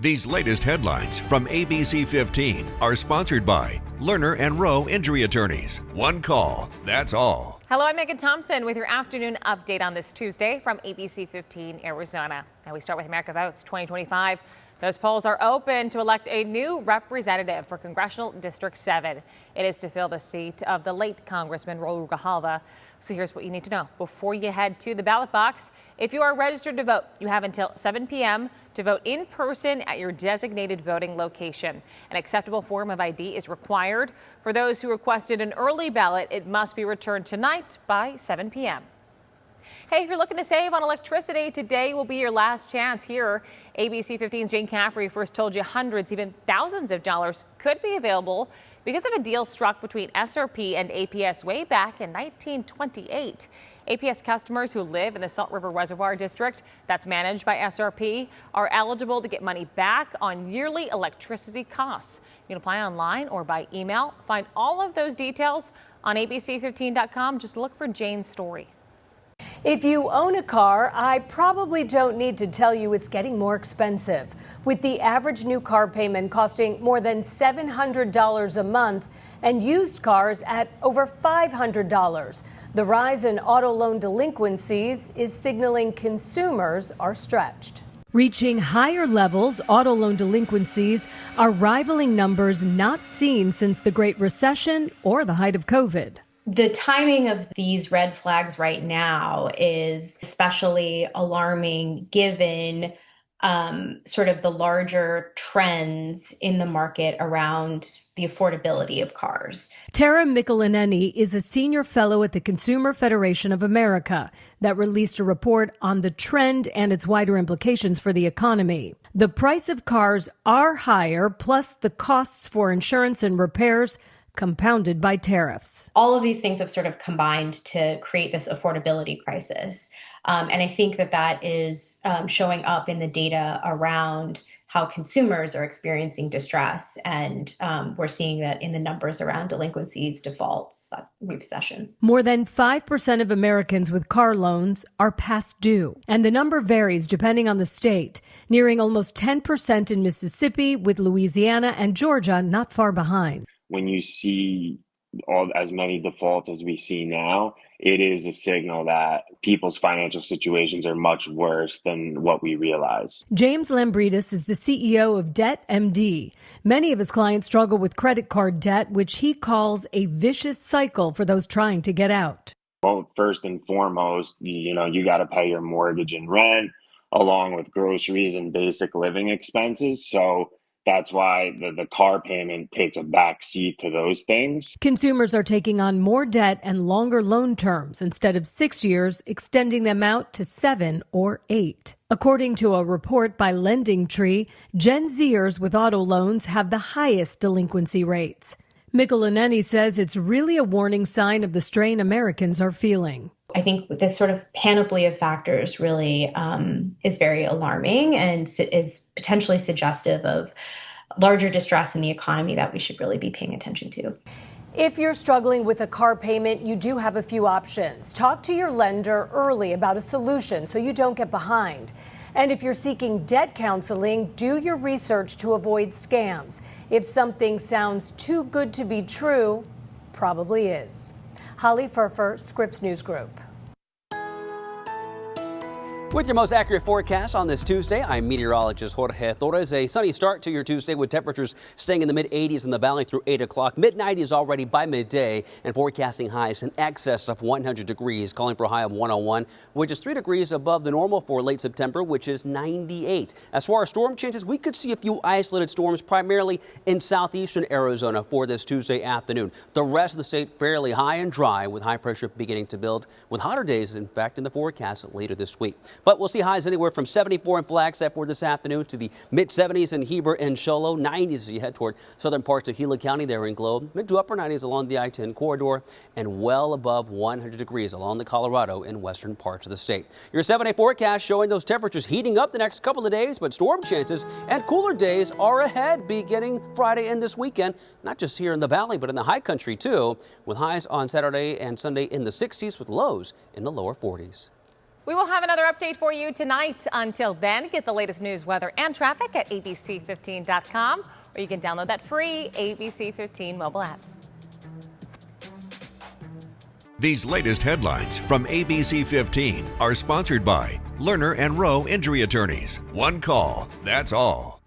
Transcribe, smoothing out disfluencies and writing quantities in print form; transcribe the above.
These latest headlines from ABC15 are sponsored by Lerner and Rowe Injury Attorneys. One call, that's all. Hello, I'm Megan Thompson with your afternoon update on this Tuesday from ABC15 Arizona. Now we start with America Votes 2025. Those polls are open to elect a new representative for Congressional District 7. It is to fill the seat of the late Congressman Raul Grijalva. So here's what you need to know before you head to the ballot box. If you are registered to vote, you have until 7 p.m. to vote in person at your designated voting location. An acceptable form of ID is required. For those who requested an early ballot, it must be returned tonight by 7 p.m. Hey, if you're looking to save on electricity, today will be your last chance here. ABC 15's Jane Caffrey first told you hundreds, even thousands of dollars could be available because of a deal struck between SRP and APS way back in 1928. APS customers who live in the Salt River Reservoir District that's managed by SRP are eligible to get money back on yearly electricity costs. You can apply online or by email. Find all of those details on ABC15.com. Just look for Jane's story. If you own a car, I probably don't need to tell you it's getting more expensive. With the average new car payment costing more than $700 a month and used cars at over $500. The rise in auto loan delinquencies is signaling consumers are stretched. Reaching higher levels, auto loan delinquencies are rivaling numbers not seen since the Great Recession or the height of COVID. The timing of these red flags right now is especially alarming given sort of the larger trends in the market around the affordability of cars. Tara Mikulineni is a senior fellow at the Consumer Federation of America that released a report on the trend and its wider implications for the economy. The price of cars are higher, plus the costs for insurance and repairs compounded by tariffs. All of these things have sort of combined to create this affordability crisis. And I think that is showing up in the data around how consumers are experiencing distress. And we're seeing that in the numbers around delinquencies, defaults, repossessions. More than 5% of Americans with car loans are past due. And the number varies depending on the state, nearing almost 10% in Mississippi, with Louisiana and Georgia not far behind. When you see as many defaults as we see now, it is a signal that people's financial situations are much worse than what we realize. James Lambridis is the CEO of Debt MD. Many of his clients struggle with credit card debt, which he calls a vicious cycle for those trying to get out. Well, first and foremost, you got to pay your mortgage and rent along with groceries and basic living expenses. So that's why the car payment takes a back seat to those things. Consumers are taking on more debt and longer loan terms. Instead of 6 years, extending them out to 7 or 8. According to a report by Lending Tree, Gen Zers with auto loans have the highest delinquency rates. Mikulineni says it's really a warning sign of the strain Americans are feeling. I think this sort of panoply of factors really is very alarming and is potentially suggestive of larger distress in the economy that we should really be paying attention to. If you're struggling with a car payment, you do have a few options. Talk to your lender early about a solution so you don't get behind. And if you're seeking debt counseling, do your research to avoid scams. If something sounds too good to be true, probably is. Holly Furfer, Scripps News Group. With your most accurate forecast on this Tuesday, I'm meteorologist Jorge Torres. A sunny start to your Tuesday with temperatures staying in the mid-80s in the valley through 8 o'clock. Mid-90s already by midday and forecasting highs in excess of 100 degrees, calling for a high of 101, which is 3 degrees above the normal for late September, which is 98. As far as storm chances, we could see a few isolated storms primarily in southeastern Arizona for this Tuesday afternoon. The rest of the state fairly high and dry with high pressure beginning to build with hotter days, in fact, in the forecast later this week. But we'll see highs anywhere from 74 in Flagstaff for this afternoon to the mid-70s in Heber and Show Low, 90s as you head toward southern parts of Gila County there in Globe, mid to upper 90s along the I-10 corridor, and well above 100 degrees along the Colorado and western parts of the state. Your 7-day forecast showing those temperatures heating up the next couple of days, but storm chances and cooler days are ahead beginning Friday and this weekend, not just here in the valley, but in the high country too, with highs on Saturday and Sunday in the 60s with lows in the lower 40s. We will have another update for you tonight. Until then, get the latest news, weather, and traffic at abc15.com, or you can download that free ABC15 mobile app. These latest headlines from ABC15 are sponsored by Lerner and Rowe Injury Attorneys. One call, that's all.